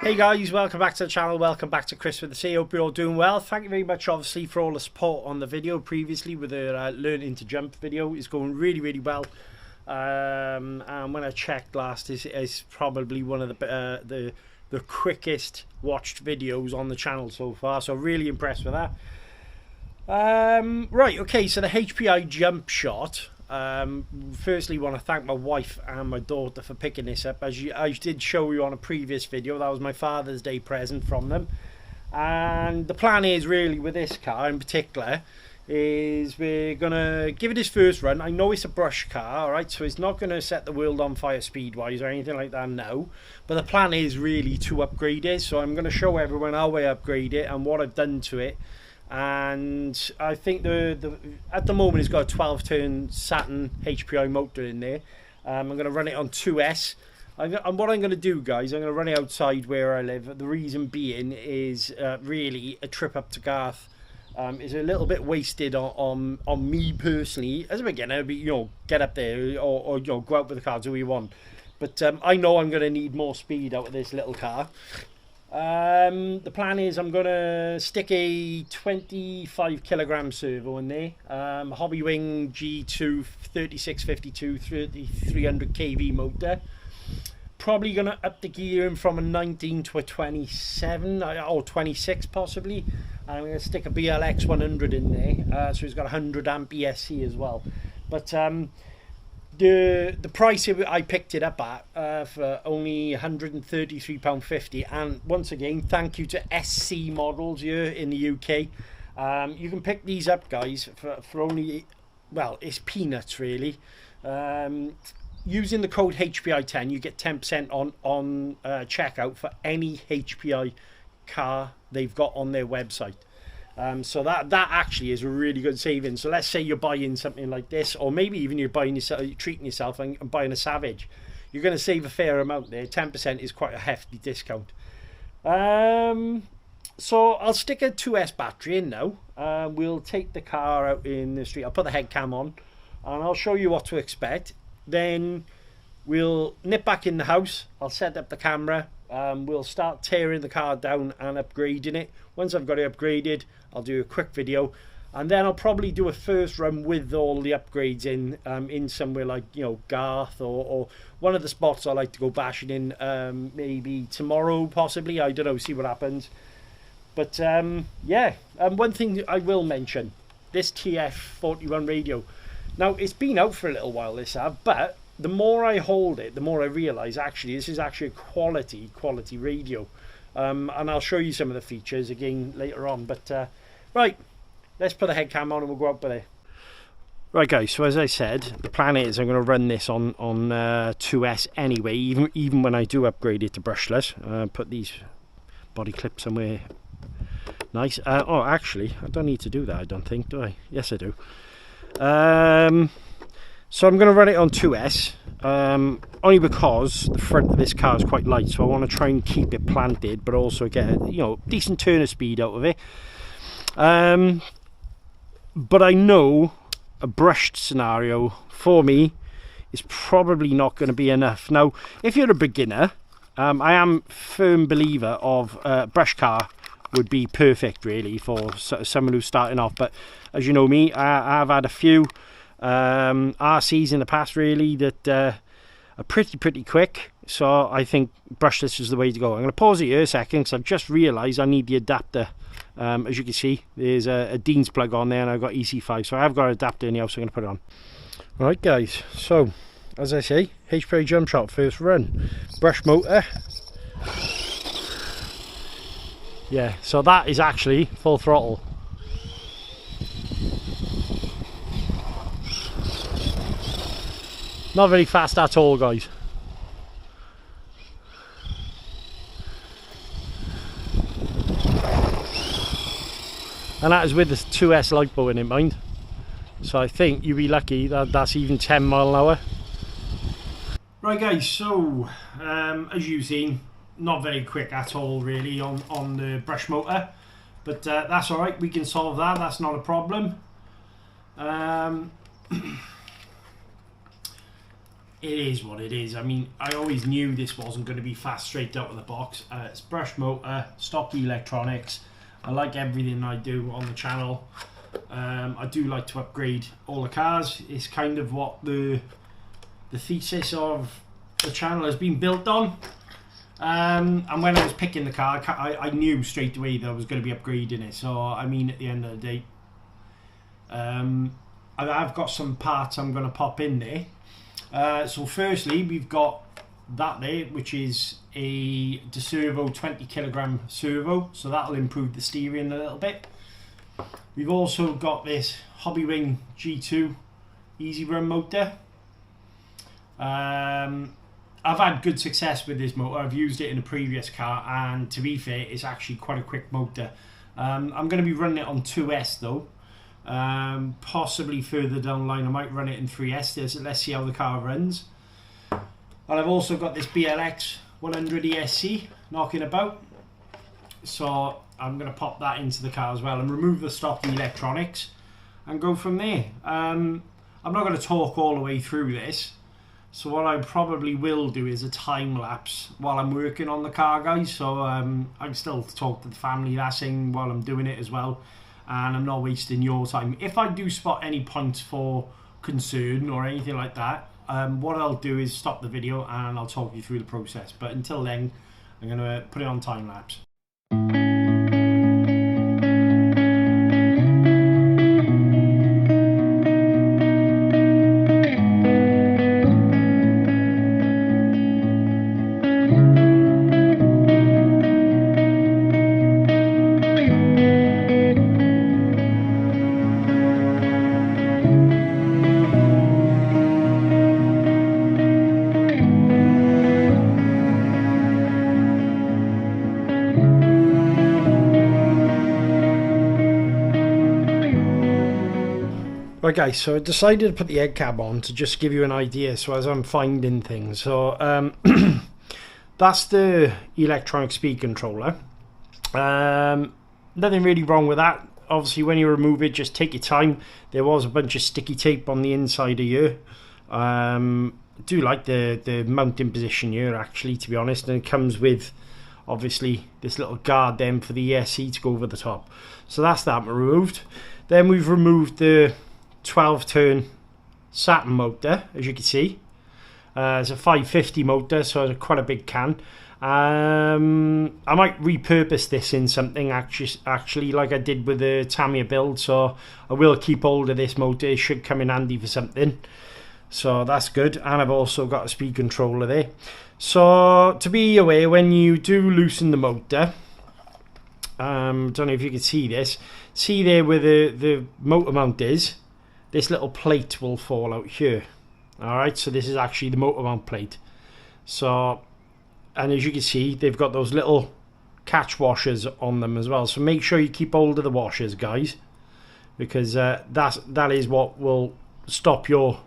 Hey guys, welcome back to the channel, welcome back to Chris with the C. Hope you're all doing well. Thank you very much obviously for all the support on the video previously with the learning to jump video. It's going really well. And when I checked last, it's probably one of the quickest watched videos on the channel so far, so really impressed with that. Right, okay, so the HPI Jumpshot. Firstly, want to thank my wife and my daughter for picking this up. As I did show you on a previous video, that was my Father's Day present from them. And the plan is really with this car in particular is we're gonna give it its first run. I know it's a brush car, alright, so it's not gonna set the world on fire speed wise or anything like that now, but the plan is really to upgrade it. So I'm gonna show everyone how I upgrade it and what I've done to it. And I think at the moment it's got a 12-turn Saturn HPI motor in there. I'm going to run it on 2S. And what I'm going to do, guys, I'm going to run it outside where I live. The reason being is really a trip up to Garth is a little bit wasted on me personally. As a beginner, get up there or go out with the car, do what you want. But I know I'm going to need more speed out of this little car. The plan is I'm gonna stick a 25 kilogram servo in there, Hobbywing G2 3652 300 kV motor. Probably gonna up the gear from a 19 to a 27 or 26 possibly. I'm gonna stick a BLX 100 in there, so it's got 100 amp ESC as well. But the price I picked it up at for only £133.50, and once again thank you to SC Models here in the UK. You can pick these up, guys, for only, well, it's peanuts really. Using the code HPI10 you get 10% on checkout for any HPI car they've got on their website. So that actually is a really good saving. So let's say you're buying something like this, or maybe even you're treating yourself and buying a Savage. You're going to save a fair amount there. 10% is quite a hefty discount. So I'll stick a 2S battery in now. We'll take the car out in the street. I'll put the head cam on and I'll show you what to expect. Then we'll nip back in the house. I'll set up the camera. We'll start tearing the car down and upgrading it. Once I've got it upgraded, I'll do a quick video, and then I'll probably do a first run with all the upgrades in somewhere like Garth or one of the spots I like to go bashing in, maybe tomorrow possibly. I don't know, see what happens. But yeah, one thing I will mention, this TF41 radio. Now it's been out for a little while, this but the more I hold it, the more I realise actually this is actually a quality radio. And I'll show you some of the features again later on. But right, let's put the head cam on and we'll go up with it. Right guys, so as I said, the plan is I'm going to run this on 2S anyway, even when I do upgrade it to brushless. Put these body clips somewhere nice. Oh, actually, I don't need to do that, I don't think, do I? Yes, I do. So I'm going to run it on 2S, only because the front of this car is quite light, so I want to try and keep it planted, but also get a decent turn of speed out of it. But I know a brushed scenario for me is probably not going to be enough. Now, if you're a beginner, I am a firm believer of brush car would be perfect really for someone who's starting off. But as you know me, I've had a few RCs in the past really that are pretty quick, so I think brushless is the way to go. I'm going to pause it here a second because I've just realised I need the adapter. As you can see, there's a Dean's plug on there and I've got EC5, so I've got an adapter in the house, so I'm going to put it on. Right guys, so as I say, HPI Jumpshot first run, brush motor. Yeah, so that is actually full throttle. Not very fast at all, guys. And that is with the 2S lipo in it, mind. So I think you'd be lucky that that's even 10 mile an hour. Right guys, so as you've seen, not very quick at all really on the brush motor. But that's alright, we can solve that, that's not a problem. it is what it is. I mean, I always knew this wasn't going to be fast straight out of the box. It's brushed motor, stock electronics. I like everything I do on the channel. I do like to upgrade all the cars. It's kind of what the thesis of the channel has been built on. And when I was picking the car, I knew straight away that I was going to be upgrading it. So I mean, at the end of the day, I've got some parts I'm going to pop in there. So firstly, we've got that there, which is a De Servo 20 kilogram servo, so that'll improve the steering a little bit. We've also got this Hobbywing G2 easy run motor. I've had good success with this motor. I've used it in a previous car, and to be fair, it's actually quite a quick motor. I'm going to be running it on 2S though. Possibly further down the line I might run it in 3S. Let's see how the car runs. And I've also got this BLX 100 ESC knocking about, so I'm going to pop that into the car as well and remove the stock electronics and go from there. I'm not going to talk all the way through this, so what I probably will do is a time lapse while I'm working on the car, guys, so I can still talk to the family that's in while I'm doing it as well, and I'm not wasting your time. If I do spot any points for concern or anything like that, what I'll do is stop the video and I'll talk you through the process. But until then, I'm going to put it on time lapse. Right guys, so I decided to put the head cab on to just give you an idea, so as I'm finding things. So that's the electronic speed controller. Nothing really wrong with that. Obviously when you remove it, just take your time. There was a bunch of sticky tape on the inside of here. I do like the mounting position here actually, to be honest, and it comes with obviously this little guard then for the ESC to go over the top. So that's that removed. Then we've removed the 12 turn Saturn motor, as you can see. It's a 550 motor, so it's quite a big can. I might repurpose this in something actually like I did with the Tamiya build, so I will keep hold of this motor. It should come in handy for something, so that's good. And I've also got a speed controller there. So to be aware, when you do loosen the motor, don't know if you can see this, see there where the motor mount is, this little plate will fall out here. Alright, so this is actually the motor mount plate. So, and as you can see, they've got those little catch washers on them as well. So make sure you keep hold of the washers, guys, because that is what will stop your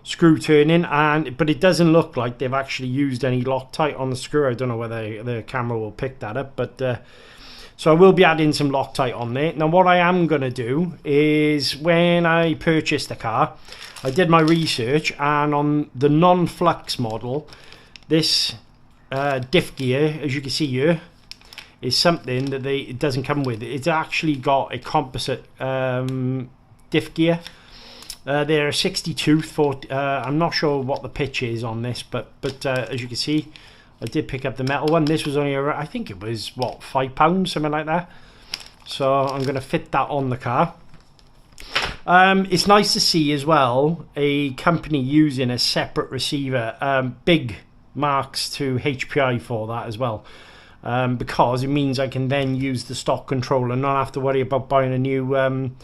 screw turning. But it doesn't look like they've actually used any Loctite on the screw. I don't know whether the camera will pick that up, but so I will be adding some Loctite on there. Now what I am going to do is, when I purchased the car, I did my research, and on the non-flux model, this diff gear, as you can see here, is something that it doesn't come with. It's actually got a composite diff gear. They're a 60 tooth for, I'm not sure what the pitch is on this, but as you can see, I did pick up the metal one. This was only, I think it was, what, £5, something like that. So I'm going to fit that on the car. It's nice to see as well a company using a separate receiver. Big marks to HPI for that as well. Because it means I can then use the stock controller and not have to worry about buying a new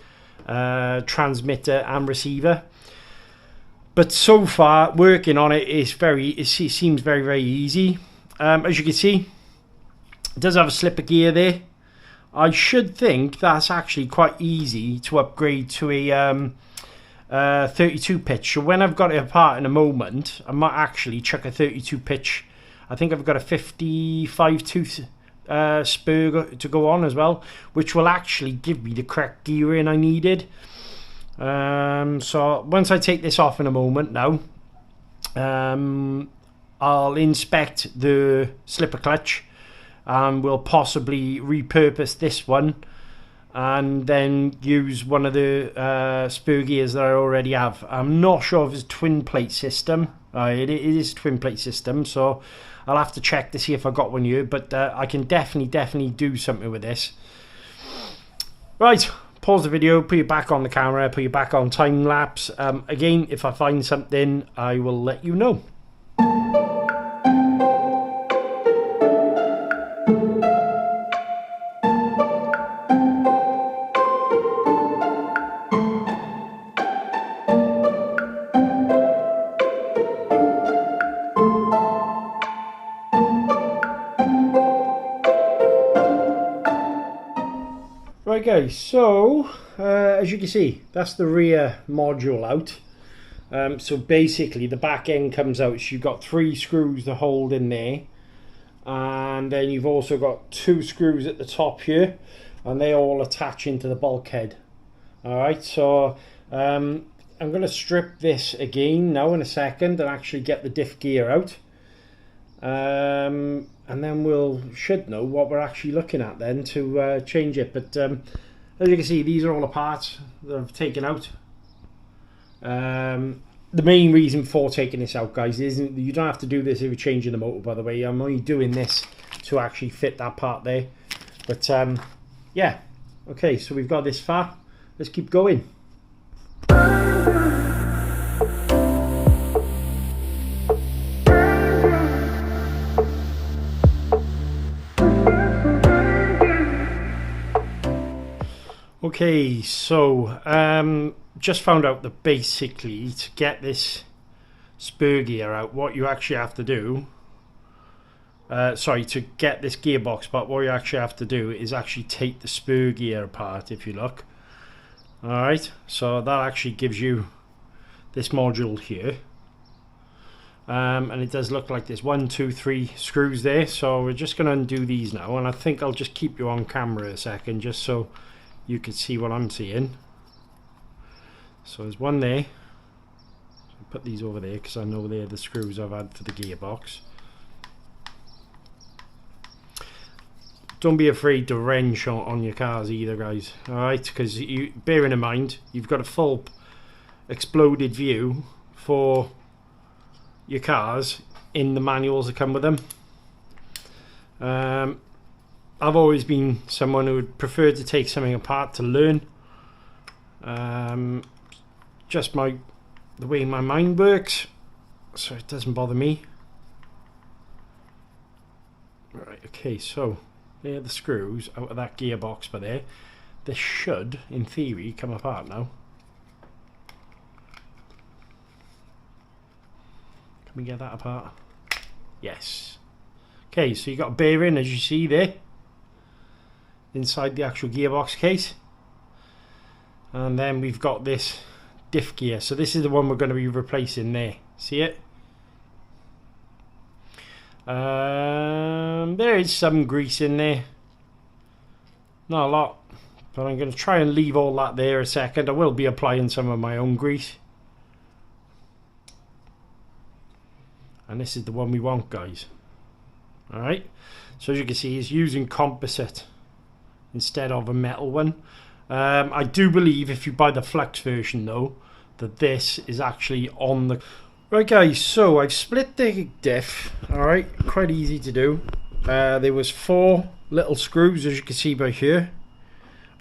transmitter and receiver. But so far, working on it is it seems very, very easy. As you can see, it does have a slipper gear there. I should think that's actually quite easy to upgrade to a 32 pitch. So when I've got it apart in a moment, I might actually chuck a 32 pitch. I think I've got a 55 tooth spur to go on as well, which will actually give me the correct gearing I needed. So once I take this off in a moment now, I'll inspect the slipper clutch, and we'll possibly repurpose this one and then use one of the spur gears that I already have. I'm not sure if it's a twin plate system. It is a twin plate system, so I'll have to check to see if I got one here, but I can definitely do something with this. Right, pause the video, put you back on the camera, put you back on time lapse. Again, if I find something, I will let you know. Right guys, so as you can see, that's the rear module out. So basically the back end comes out, so you've got 3 screws to hold in there, and then you've also got 2 screws at the top here, and they all attach into the bulkhead. Alright, so I'm going to strip this again now in a second and actually get the diff gear out. And then should know what we're actually looking at then to change it. But as you can see, these are all the parts that I've taken out. The main reason for taking this out, guys, isn't you don't have to do this if you're changing the motor, by the way. I'm only doing this to actually fit that part there. But yeah, okay, so we've got this far. Let's keep going. Okay, so just found out that basically to get this spur gear out, what you actually have to do, to get this gearbox part, what you actually have to do is actually take the spur gear apart, if you look. Alright, so that actually gives you this module here. And it does look like there's 1, 2, 3 screws there, so we're just going to undo these now, and I think I'll just keep you on camera a second just so you can see what I'm seeing. So there's one there. I'll put these over there because I know they're the screws I've had for the gearbox. Don't be afraid to wrench on your cars either, guys. Alright, because bearing in mind you've got a full exploded view for your cars in the manuals that come with them. I've always been someone who would prefer to take something apart to learn. Just the way my mind works, so it doesn't bother me. Right, okay, so there are the screws out of that gearbox by there. This should, in theory, come apart now. Can we get that apart? Yes. Okay, so you got a bearing, as you see there, inside the actual gearbox case, and then we've got this diff gear. So this is the one we're going to be replacing there. See it? There is some grease in there, not a lot, but I'm going to try and leave all that there a second. I will be applying some of my own grease, and this is the one we want, guys. Alright, so as you can see, it's using composite instead of a metal one. I do believe if you buy the Flux version though, that this is actually on the... Right guys, so I've split the diff. Alright, quite easy to do. There was 4 little screws, as you can see by here.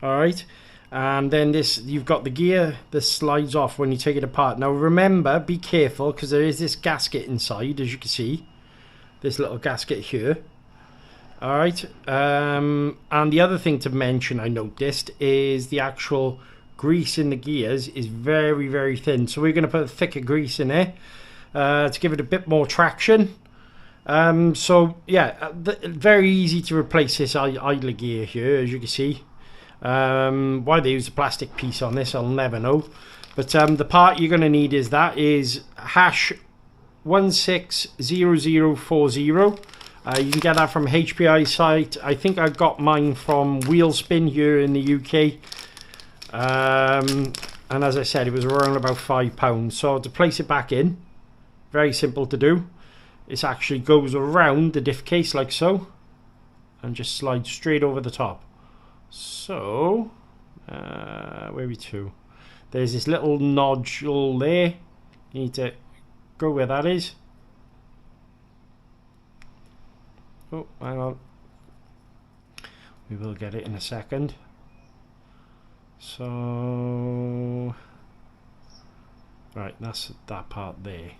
Alright, and then this, you've got the gear that slides off when you take it apart. Now remember, be careful, because there is this gasket inside, as you can see. This little gasket here. Alright, and the other thing to mention I noticed is the actual grease in the gears is very thin, so we're going to put a thicker grease in there to give it a bit more traction. So yeah, very easy to replace this idler gear here, as you can see. Why they use a plastic piece on this, I'll never know, but the part you're going to need is hash 160040. You can get that from HPI site. I think I got mine from Wheelspin here in the UK. And as I said, it was around about £5. So to place it back in, Very simple to do. It actually goes around the diff case like so and just slides straight over the top. So where are we to? There's this little nodule there. You need to go where that is. Oh, hang on. We will get it in a second. So, right, that's that part there.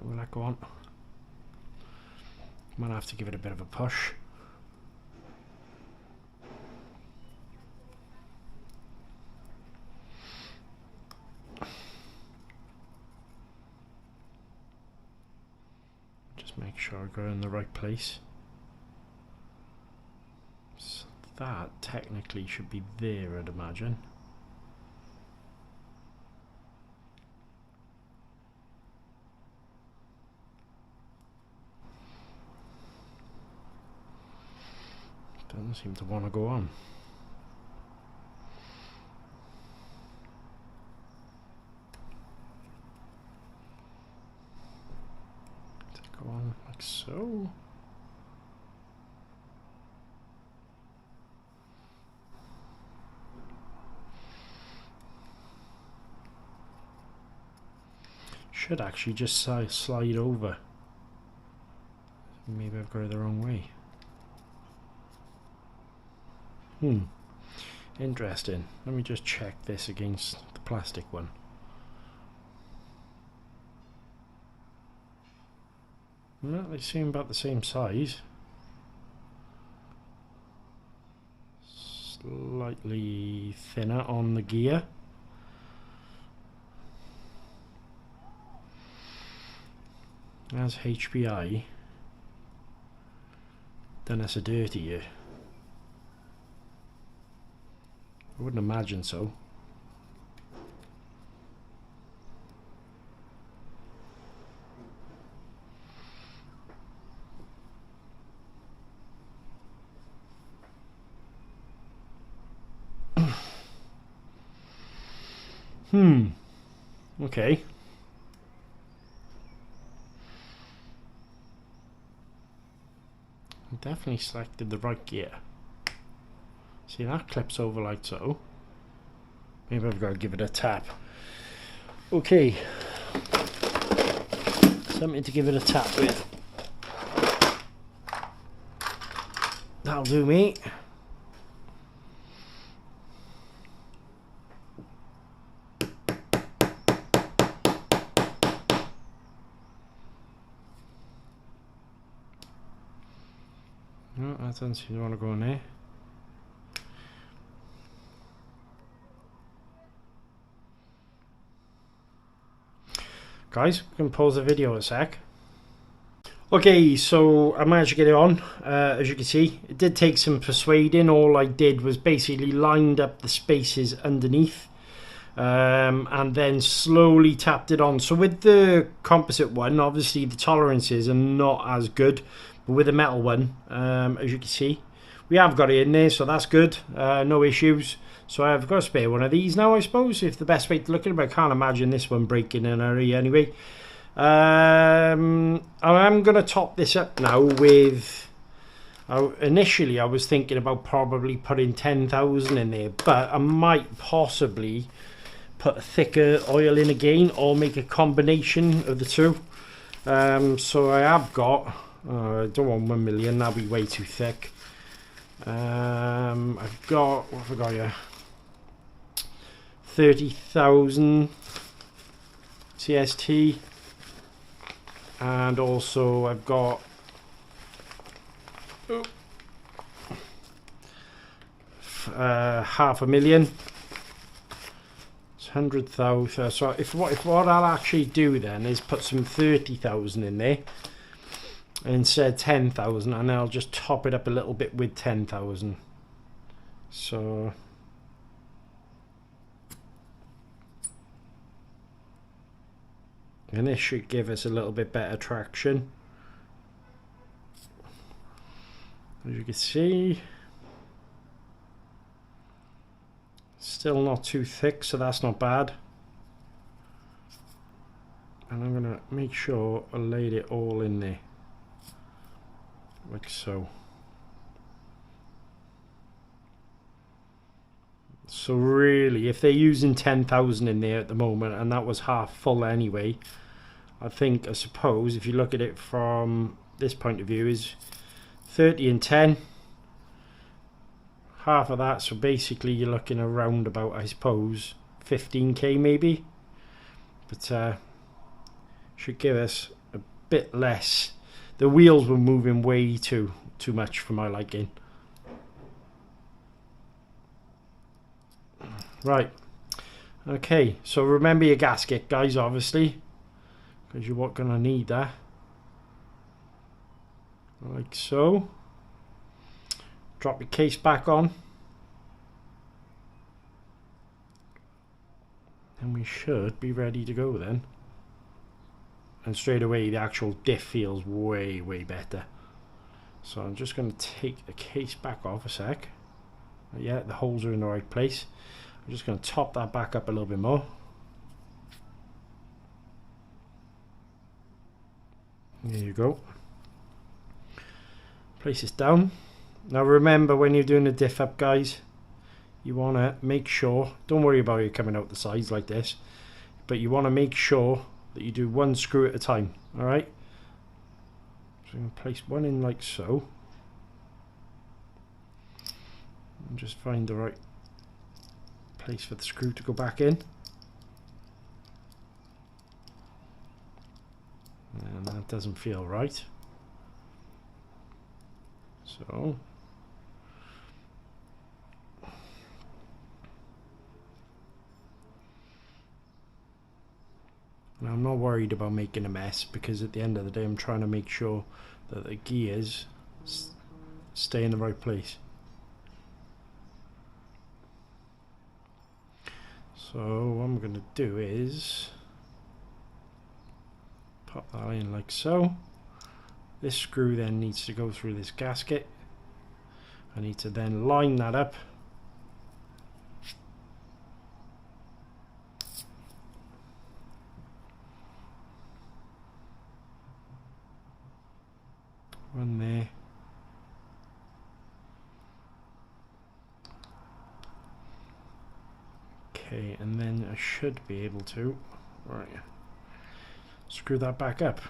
Will that go on? Might have to give it a bit of a push. Just make sure I go in the right place. So that technically should be there, I'd imagine. Doesn't seem to want to go on. Does it go on like so? Should actually just slide over. Maybe I've got it the wrong way. Interesting. Let me just check this against the plastic one. No, they seem about the same size. Slightly thinner on the gear. As HPI done us a dirty here. I wouldn't imagine so. Okay. I definitely selected the right gear. See, that clips over like so. Maybe I've got to give it a tap. Okay. Something to give it a tap with. That'll do me. No, that doesn't seem to want to go in there. Guys, we can pause the video a sec. Okay, so I managed to get it on. As you can see, it did take some persuading. All I did was basically lined up the spaces underneath and then slowly tapped it on. So with the composite one, obviously the tolerances are not as good, but with the metal one, as you can see, we have got it in there, so that's good. No issues. So I've got to spare one of these now, I suppose, if the best way to look at it, but I can't imagine this one breaking in a hurry anyway. I'm going to top this up now with... initially, I was thinking about probably putting 10,000 in there, but I might possibly put a thicker oil in again or make a combination of the two. So I have got... I don't want 1 million, that'll be way too thick. I've got... what have I got here? 30,000 CST, and also I've got $500,000. It's 100,000. So if what I'll actually do then is put some 30,000 in there instead 10,000, and I'll just top it up a little bit with 10,000. So And this should give us a little bit better traction. As you can see, still not too thick, so that's not bad. And I'm going to make sure I laid it all in there, like so. So really, if they're using 10,000 in there at the moment, and that was half full anyway, I suppose, if you look at it from this point of view, is 30 and 10. Half of that, so basically you're looking around about, I suppose, 15k maybe. But should give us a bit less. The wheels were moving way too much for my liking. Right. Okay, so remember your gasket, guys, obviously, because you're going to need that. Like so. Drop your case back on. And we should be ready to go then. And straight away the actual diff feels way better. So I'm just going to take the case back off a sec. Yeah, the holes are in the right place. I'm just going to top that back up a little bit more. There you go. Place this down. Now remember, when you're doing the diff up, guys, you want to make sure, don't worry about it coming out the sides like this, but you want to make sure that you do one screw at a time. Alright, so I'm going to place one in like so, and just find the right place for the screw to go back in. And that doesn't feel right, so and I'm not worried about making a mess, because at the end of the day I'm trying to make sure that the gears stay in the right place. So what I'm going to do is pop that in like so. This screw then needs to go through this gasket. I need to then line that up. One there. Okay, and then I should be able to, right, screw that back up.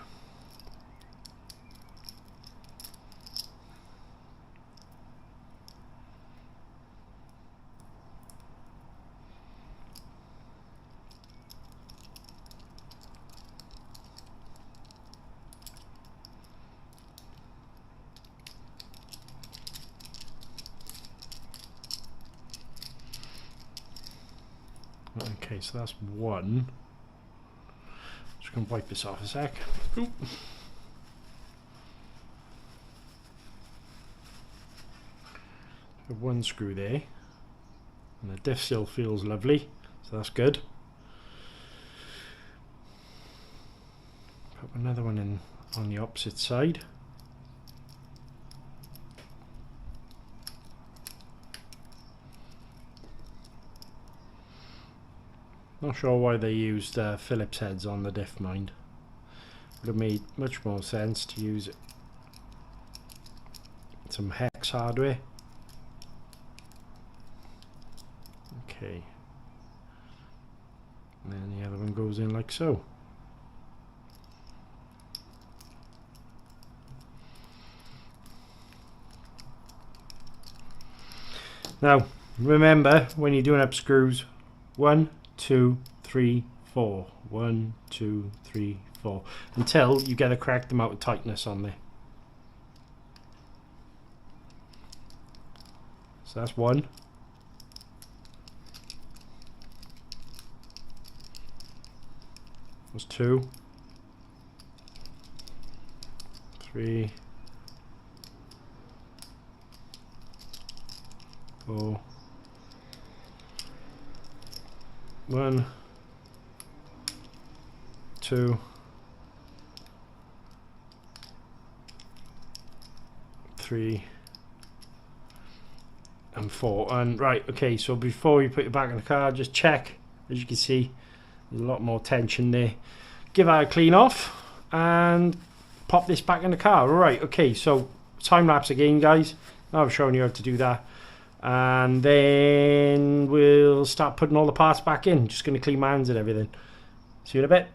Okay, so that's one. Just gonna wipe this off a sec. Oop. One screw there, and the diff still feels lovely, so that's good. Put another one in on the opposite side. Not sure why they used Phillips heads on the diff, mind. Would have made much more sense to use some hex hardware. Okay. And then the other one goes in like so. Now, remember, when you're doing up screws, 1, 2, 3, 4. 1, 2, 3, 4. Until you get a correct amount of tightness on there. So that's 1. That's 2. 3. 4. 1, 2, 3 and 4. And right, okay, so before you put it back in the car, just check. As you can see, there's a lot more tension there. Give that a clean off and pop this back in the car. Right, okay, so time lapse again, guys. Now I've shown you how to do that, and then we'll start putting all the parts back in. Just going to clean my hands and everything. See you in a bit.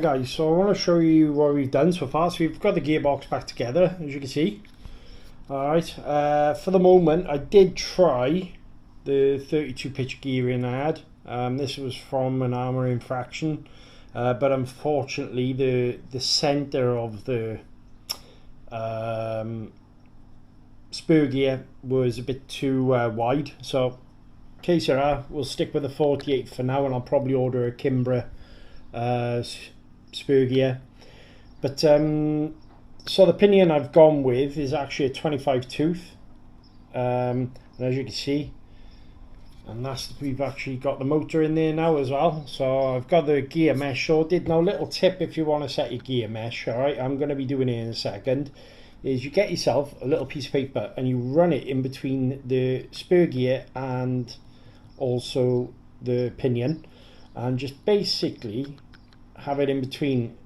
Guys, so I want to show you what we've done so far. So we've got the gearbox back together, as you can see. Alright, for the moment I did try the 32 pitch gearing I had. This was from an armour infraction, but unfortunately the centre of the spur gear was a bit too wide. So case we'll stick with the 48 for now, and I'll probably order a Kimbra spur gear. But so the pinion I've gone with is actually a 25 tooth, and as you can see, and we've actually got the motor in there now as well. So I've got the gear mesh sorted. Now, little tip if you want to set your gear mesh, all right, I'm going to be doing it in a second, is you get yourself a little piece of paper and you run it in between the spur gear and also the pinion, and just basically have it in between,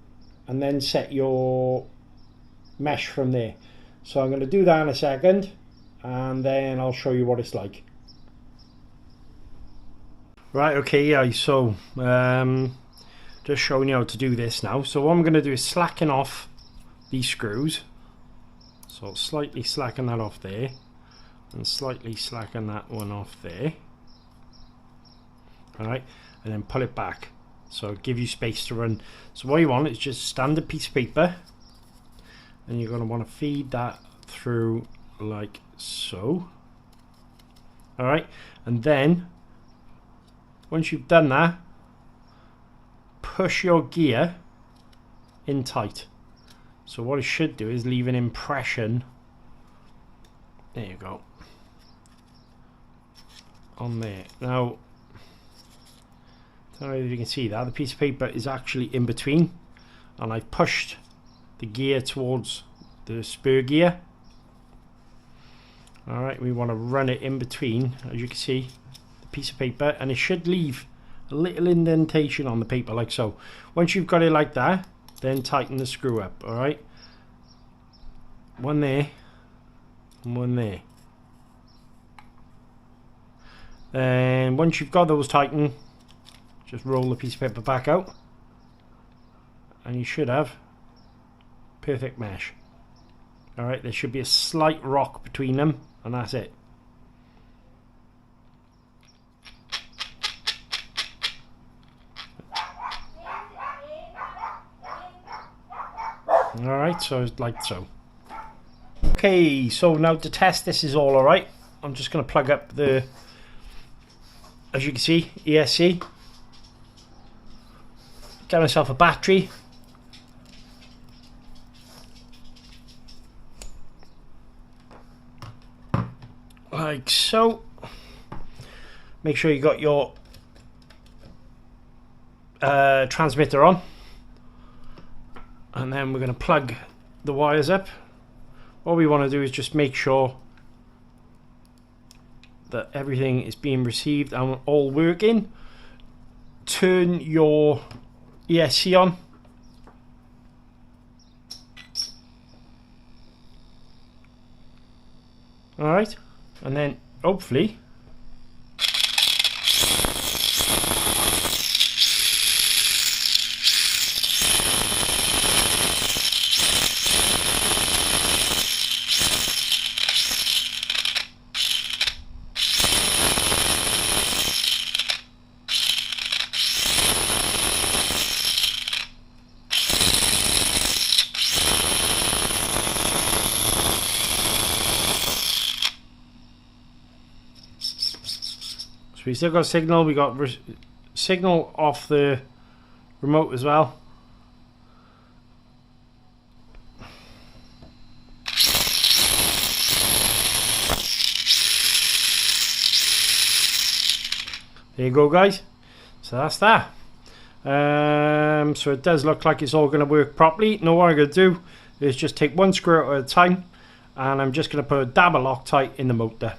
and then set your mesh from there. So I'm going to do that in a second, and then I'll show you what it's like. Right, okay, yeah, so just showing you how to do this now. So what I'm going to do is slacken off these screws. So slightly slacken that off there, and slightly slacken that one off there. Alright, and then pull it back. So give you space to run. So what you want is just a standard piece of paper, and you're going to want to feed that through like so. Alright, and then once you've done that, push your gear in tight. So what it should do is leave an impression, there you go, on there. Now, I don't know if you can see that the piece of paper is actually in between, and I've pushed the gear towards the spur gear. Alright, we want to run it in between, as you can see, the piece of paper, and it should leave a little indentation on the paper like so. Once you've got it like that, then tighten the screw up. Alright, one there and one there. Then once you've got those tightened, just roll the piece of paper back out, and you should have perfect mesh. Alright, there should be a slight rock between them, and that's it. Alright, so it's like so. Okay, so now to test this is all alright, I'm just going to plug up the, as you can see, ESC. Get myself a battery. Like so. Make sure you got your transmitter on. And then we're going to plug the wires up. What we want to do is just make sure that everything is being received and all working. Turn your ESC on. Alright, and then hopefully we still got signal. We got signal off the remote as well. There you go, guys. So that's that. So it does look like it's all going to work properly. Now what I'm going to do is just take one screw at a time, and I'm just going to put a dab of Loctite in the motor.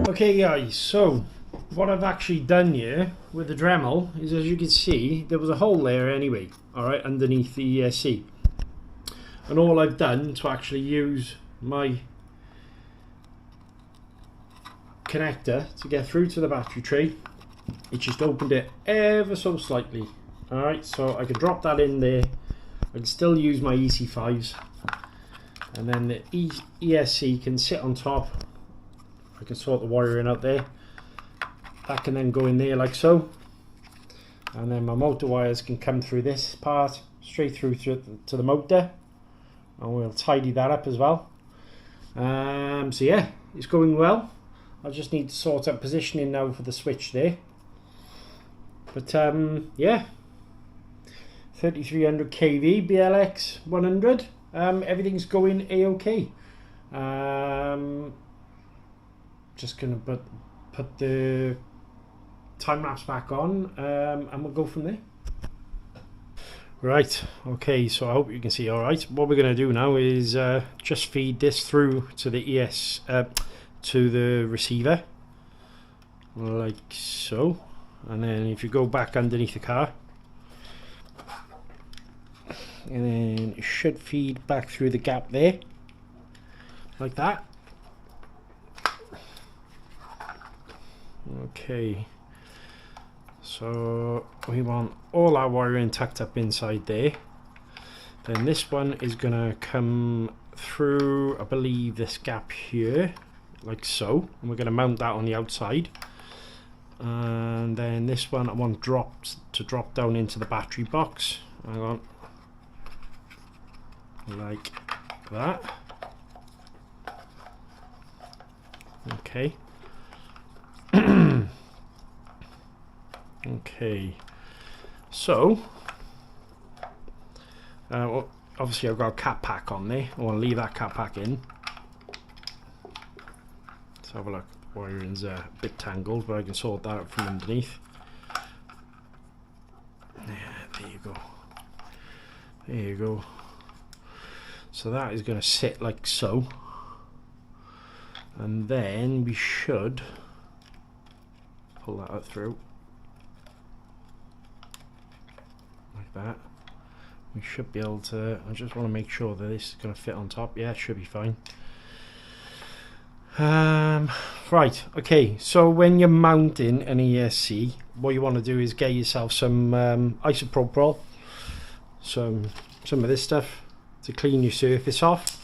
Okay guys, so what I've actually done here with the Dremel is, as you can see, there was a hole there anyway, alright, underneath the ESC. And all I've done to actually use my connector to get through to the battery tray, it just opened it ever so slightly. Alright, so I can drop that in there. I can still use my EC5s, and then the ESC can sit on top. I can sort the wiring out there. That can then go in there like so, and then my motor wires can come through this part straight through to the motor, and we'll tidy that up as well. So yeah, it's going well. I just need to sort out positioning now for the switch there, but yeah, 3300 kV BLX 100, everything's going a-okay. Just gonna put the time lapse back on, and we'll go from there. Right, okay, so I hope you can see all right. What we're gonna do now is just feed this through to the to the receiver like so. and then if you go back underneath the car, and then it should feed back through the gap there, like that. Okay, so we want all our wiring tucked up inside there. Then this one is gonna come through, I believe, this gap here, like so, and we're gonna mount that on the outside. And then this one I want to drop down into the battery box. Hang on, like that. Okay. Okay, so well, obviously I've got a cap pack on there. I want to leave that cap pack in. Let's have a look. The wiring's a bit tangled, but I can sort that out from underneath. Yeah, there you go. There you go. So that is going to sit like so, and then we should pull that out through like that. We should be able to, I just want to make sure that this is going to fit on top. Yeah, it should be fine. Right, okay, so when you're mounting an ESC, what you want to do is get yourself some isopropyl, some of this stuff to clean your surface off.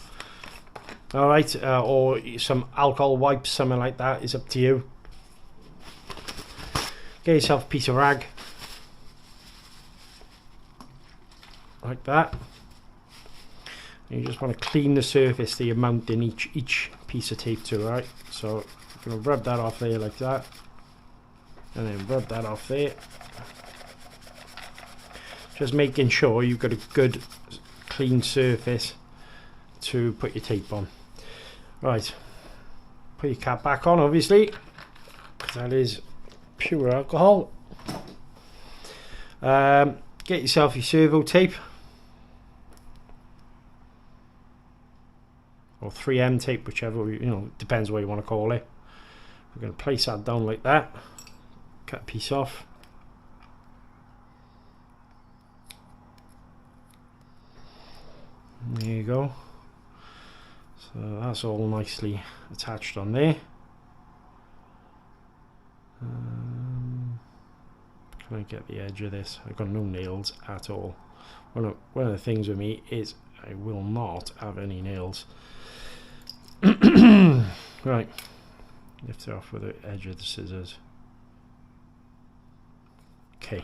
Alright, or some alcohol wipes, something like that, is up to you. Get yourself a piece of rag, like that. And you just want to clean the surface that you're mounting each piece of tape to, right? So I'm going to rub that off there like that, and then rub that off there. Just making sure you've got a good clean surface to put your tape on. Right, put your cap back on, obviously, because that is pure alcohol. Get yourself your servo tape, or 3M tape, whichever, you know, depends what you want to call it. We're going to place that down like that, cut a piece off. There you go. So that's all nicely attached on there. Can I get the edge of this? I've got no nails at all. One of the things with me is I will not have any nails. Right, lift it off with the edge of the scissors. Okay.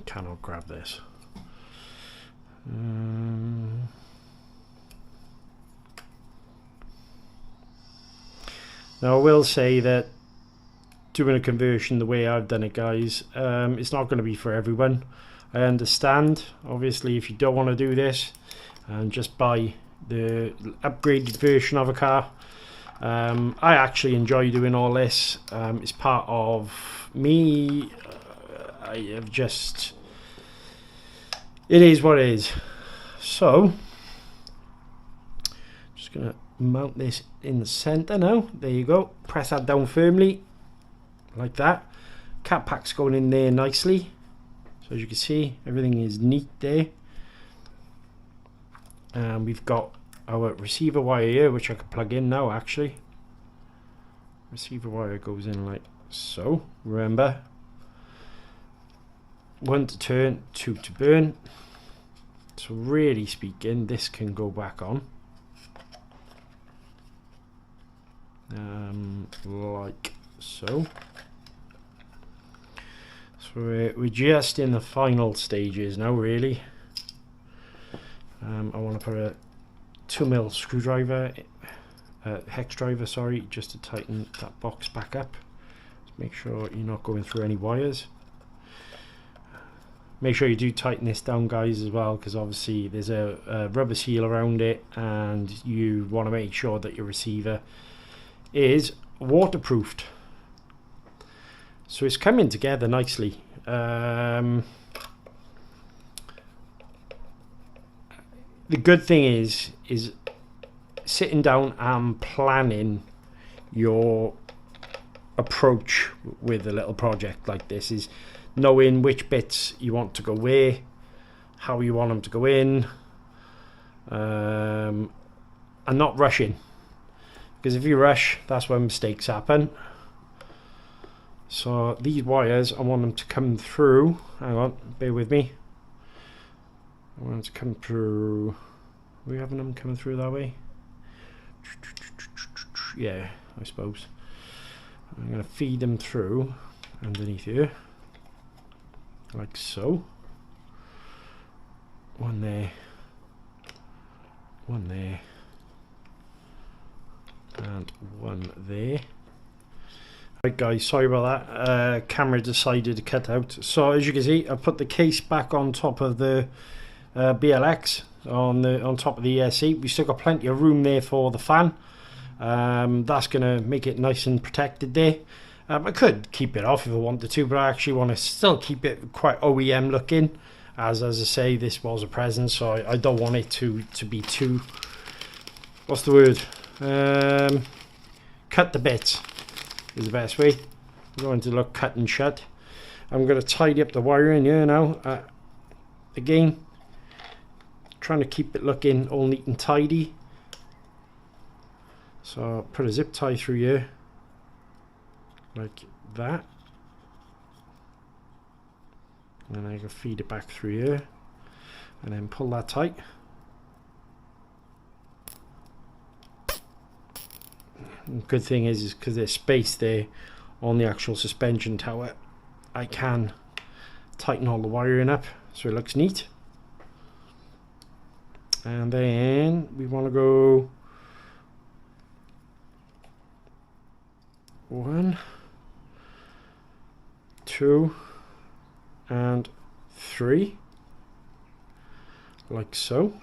Cannot grab this. Now I will say that doing a conversion the way I've done it, guys, it's not going to be for everyone. I understand, obviously, if you don't want to do this and just buy the upgraded version of a car. I actually enjoy doing all this. It's part of me. I have just, it is what it is. So just gonna mount this in the center now. There you go. Press that down firmly like that. Cap pack's going in there nicely, so as you can see everything is neat there. And we've got our receiver wire here, which I can plug in now. Actually, receiver wire goes in like so. Remember, 1 to turn, 2 to burn. So really speaking, this can go back on, like so. So we're just in the final stages now, really. I want to put a 2mm screwdriver, hex driver, sorry, just to tighten that box back up. Just make sure you're not going through any wires. Make sure you do tighten this down, guys, as well, because obviously there's a rubber seal around it, and you want to make sure that your receiver is waterproofed. So it's coming together nicely. The good thing is sitting down and planning your approach with a little project like this is knowing which bits you want to go where, how you want them to go in, and not rushing, because if you rush, that's when mistakes happen. So these wires, I want them to come through. Hang on, bear with me. I want them to come through. Are we having them coming through that way? Yeah, I suppose. I'm going to feed them through underneath here, like so. One there, and one there. Right guys, sorry about that. Camera decided to cut out. So as you can see, I put the case back on top of the BLX on top of the ESC. We still got plenty of room there for the fan. That's gonna make it nice and protected there. I could keep it off if I wanted to, but I actually want to still keep it quite OEM looking. As I say, this was a present, so I don't want it to be too, what's the word? Cut the bits is the best way. I want it to look cut and shut. I'm going to tidy up the wiring here now. Again, trying to keep it looking all neat and tidy. So put a zip tie through here, like that. And I can feed it back through here, and then pull that tight. Good thing is because there's space there on the actual suspension tower, I can tighten all the wiring up so it looks neat. And then we want to go 1, 2, and 3, like so.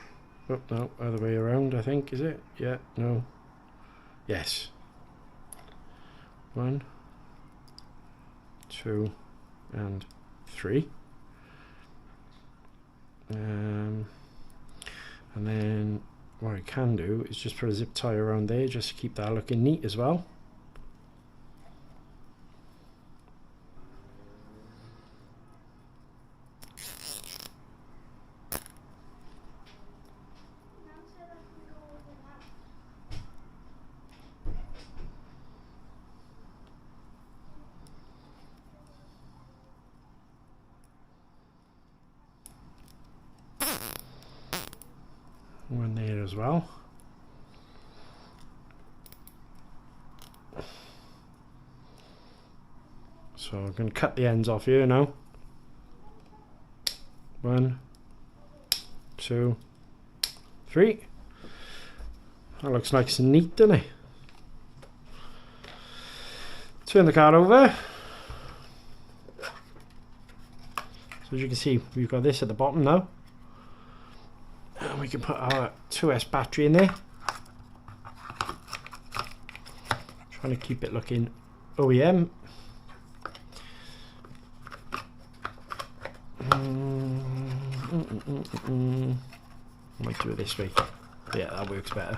Oh no, other way around, I think, is it? Yeah, no, yes. 1, 2, and 3. And then what I can do is just put a zip tie around there just to keep that looking neat as well. One there as well. So I'm going to cut the ends off here now. 1, 2, 3. That looks nice and neat, doesn't it? Turn the car over. So as you can see, we've got this at the bottom now. And we can put our 2S battery in there. Trying to keep it looking OEM. Might do it this way. Yeah, that works better.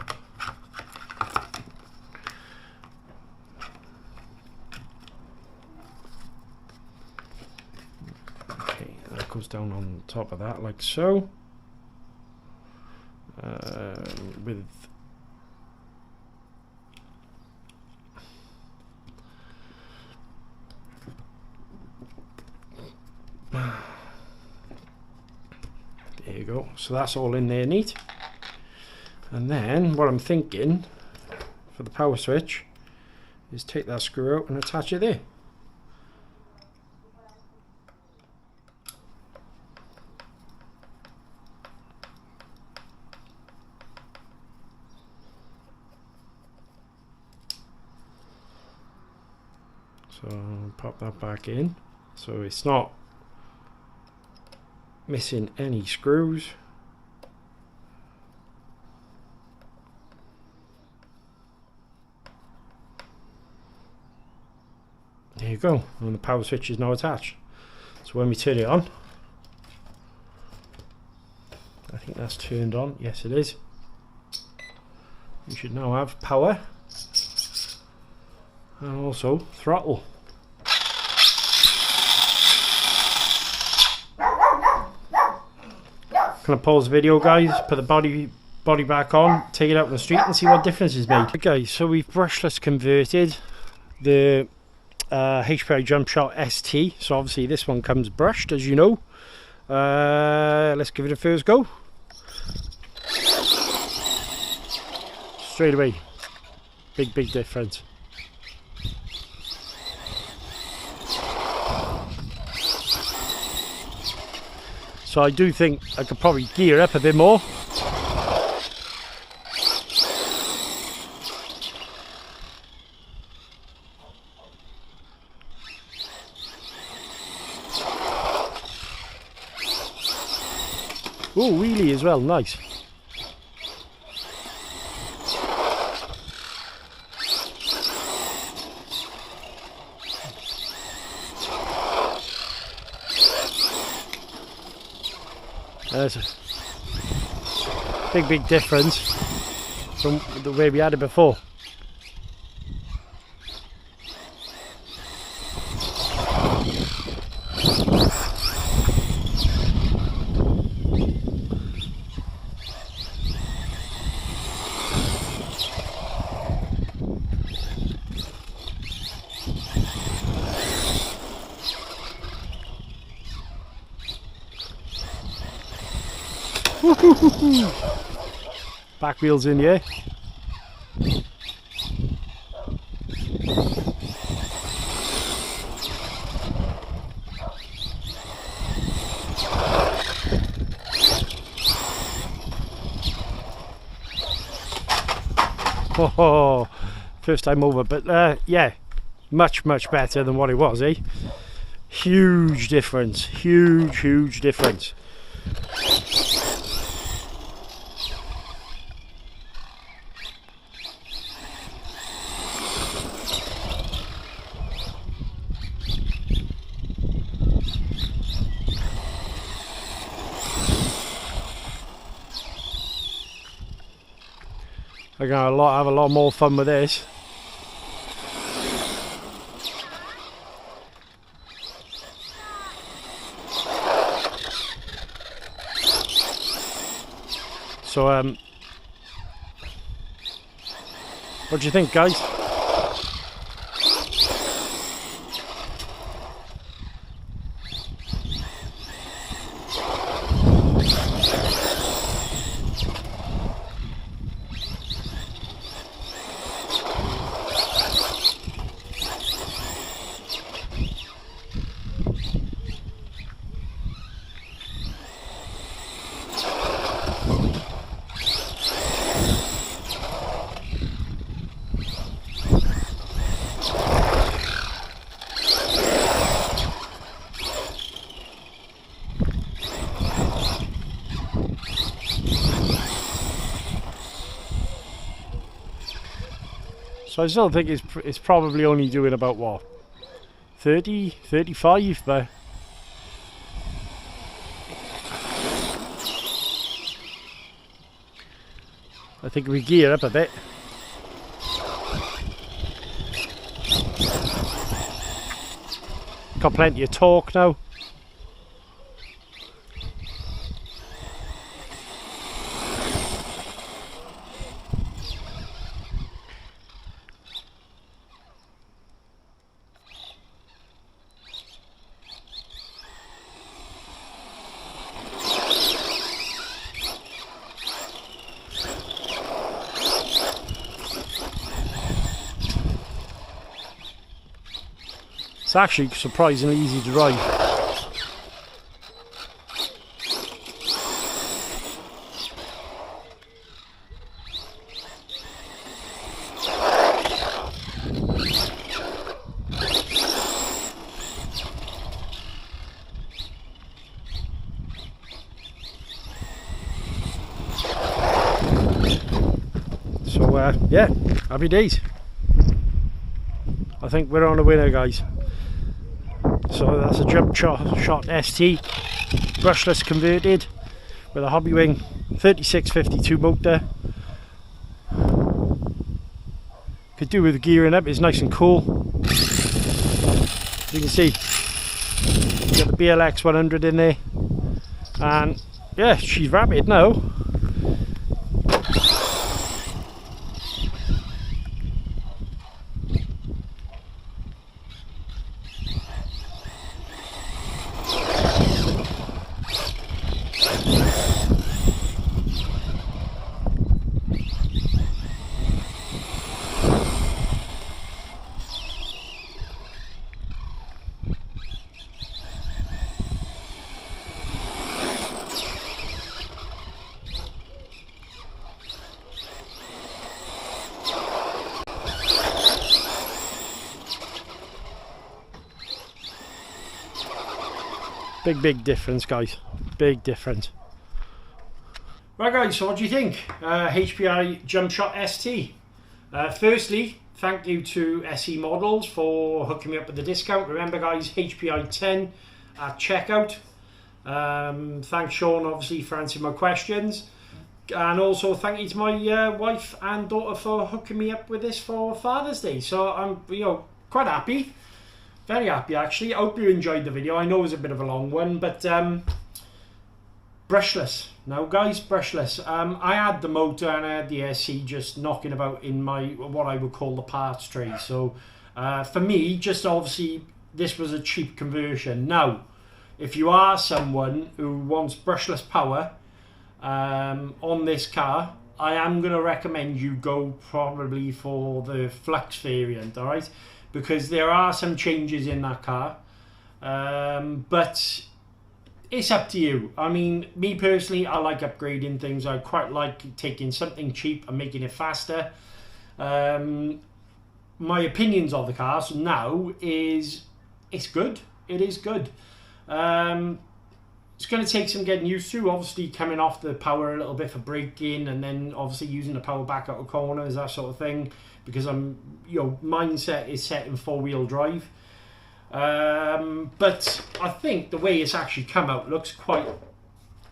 Okay, that goes down on top of that like so. With there you go. So that's all in there neat. And then what I'm thinking for the power switch is take that screw out and attach it there. So pop that back in, so it's not missing any screws. There you go, and the power switch is now attached. So when we turn it on, I think that's turned on. Yes, it is. You should now have power and also throttle. Gonna pause the video, guys, put the body back on, take it out on the street and see what difference is made. Okay, so we've brushless converted the HPI Jumpshot ST. So obviously this one comes brushed, as you know. Let's give it a first go. Straight away, big difference. So I do think I could probably gear up a bit more. Oh, wheelie as well, nice. There's a big difference from the way we had it before. Back wheels in here. Oh, first time over, but yeah, much better than what it was, eh? Huge difference, huge difference. I'm going to have a lot more fun with this. So, what do you think, guys? So I still think it's probably only doing about what, 30, 35, but I think we gear up a bit. Got plenty of torque now. It's actually surprisingly easy to drive. So yeah, happy days. I think we're on a winner, guys. So that's a Jumpshot ST brushless converted with a Hobbywing 3652 motor. Could do with the gearing up, it's nice and cool. You can see got the BLX 100 in there, and yeah, she's rapid now. Big difference, guys. Big difference. Right, guys, so what do you think? HPI Jumpshot ST. Firstly, thank you to SE Models for hooking me up with the discount. Remember, guys, HPI 10 at checkout. Thanks, Sean, obviously, for answering my questions. And also thank you to my wife and daughter for hooking me up with this for Father's Day. So I'm, quite happy. Very happy, actually. I hope you enjoyed the video. I know it was a bit of a long one, but brushless. Now, guys, brushless. I had the motor and I had the SC just knocking about in my, what I would call the parts tray. So for me, just obviously, this was a cheap conversion. Now, if you are someone who wants brushless power on this car, I am going to recommend you go probably for the Flux variant, all right? Because there are some changes in that car, but it's up to you. I mean, me personally, I like upgrading things. I quite like taking something cheap and making it faster. My opinions of the car now is it's good. It is good. It's going to take some getting used to, obviously coming off the power a little bit for braking, and then obviously using the power back out of corners, that sort of thing, because I'm, mindset is set in 4-wheel drive. But I think the way it's actually come out looks quite,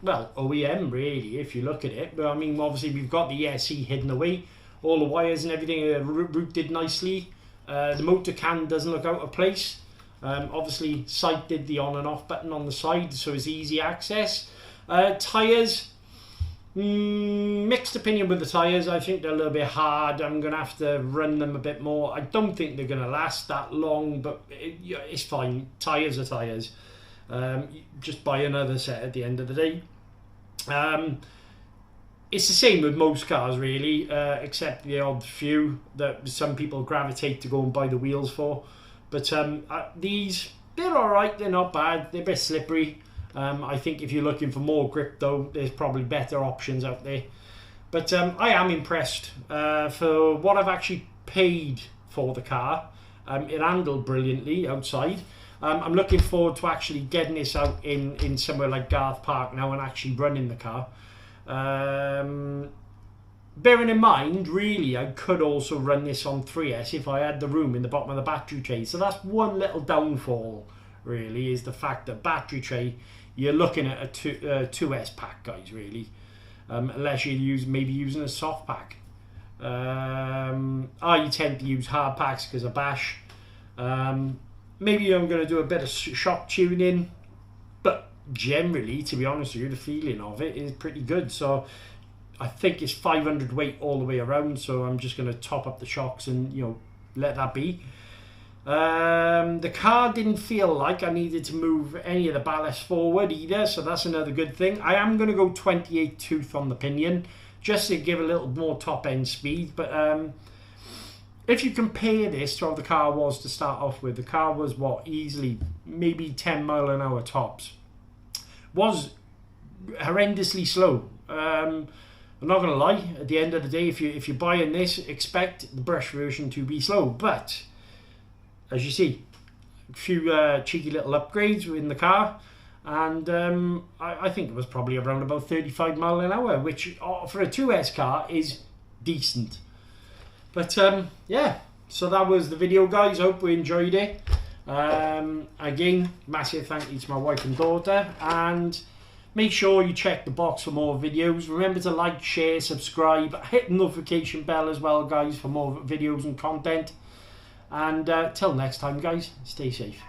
well, OEM really, if you look at it. But I mean, obviously we've got the SE hidden away, all the wires and everything are routed nicely. The motor can doesn't look out of place. Obviously Sight did the on and off button on the side, so it's easy access. Tyres, mixed opinion with the tyres. I think they're a little bit hard. I'm going to have to run them a bit more. I don't think they're going to last that long, but it's fine. Tyres are tyres. Just buy another set at the end of the day. It's the same with most cars really, except the odd few that some people gravitate to go and buy the wheels for. But these, they're alright, they're not bad, they're a bit slippery. I think if you're looking for more grip though, there's probably better options out there. But I am impressed for what I've actually paid for the car. It handled brilliantly outside. I'm looking forward to actually getting this out in somewhere like Garth Park now and actually running the car. Bearing in mind, really, I could also run this on 3S if I had the room in the bottom of the battery tray. So that's one little downfall, really, is the fact that battery tray, you're looking at a 2S pack, guys, really. Unless you're maybe using a soft pack. I tend to use hard packs because of bash. Maybe I'm going to do a bit of shock tuning, but generally, to be honest with you, the feeling of it is pretty good. So I think it's 500 weight all the way around, so I'm just going to top up the shocks and let that be. The car didn't feel like I needed to move any of the ballast forward either, so that's another good thing. I am going to go 28 tooth on the pinion just to give a little more top end speed, but if you compare this to how the car was to start off with, the car was what, easily maybe 10 mile an hour tops. Was horrendously slow. I'm not going to lie, at the end of the day, if you're buying this, expect the brush version to be slow. But, as you see, a few cheeky little upgrades in the car. And I think it was probably around about 35 mile an hour, which for a 2S car is decent. But, yeah, so that was the video, guys. Hope we enjoyed it. Again, massive thank you to my wife and daughter, and make sure you check the box for more videos. Remember to like, share, subscribe, hit the notification bell as well, guys, for more videos and content. And till next time, guys, stay safe.